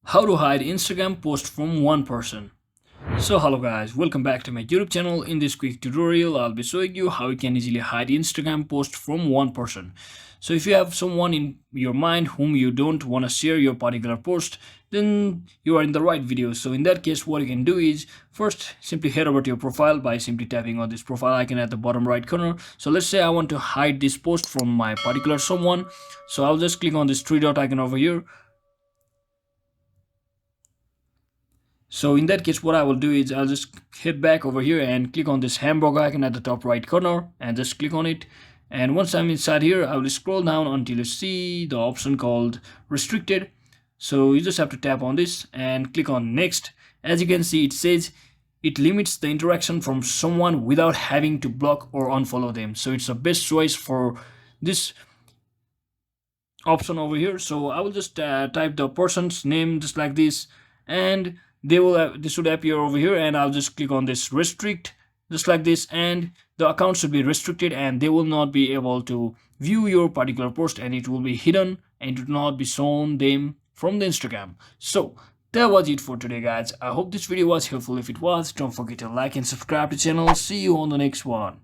How to hide Instagram post from one person. So hello guys, welcome back to my YouTube channel. In this quick tutorial, I'll be showing you how you can easily hide Instagram post from one person. So if you have someone in your mind whom you don't want to share your particular post, then you are in the right video. So in that case, what you can do is first simply head over to your profile by simply tapping on this profile icon at the bottom right corner. So let's say I want to hide this post from my particular someone. So I'll just click on this three dot icon over here. So in that case, what I will do is I'll just head back over here and click on this hamburger icon at the top right corner and just click on it. And once I'm inside here, I will scroll down until you see the option called restricted. So you just have to tap on this and click on next. As you can see, it says it limits the interaction from someone without having to block or unfollow them. So it's the best choice for this option over here. So I will just type the person's name just like this, and this should appear over here, and I'll just click on this restrict just like this, and the account should be restricted and they will not be able to view your particular post, and it will be hidden and it will not be shown them from the Instagram. So that was it for today guys. I hope this video was helpful. If it was, don't forget to like and subscribe to the channel. See you on the next one.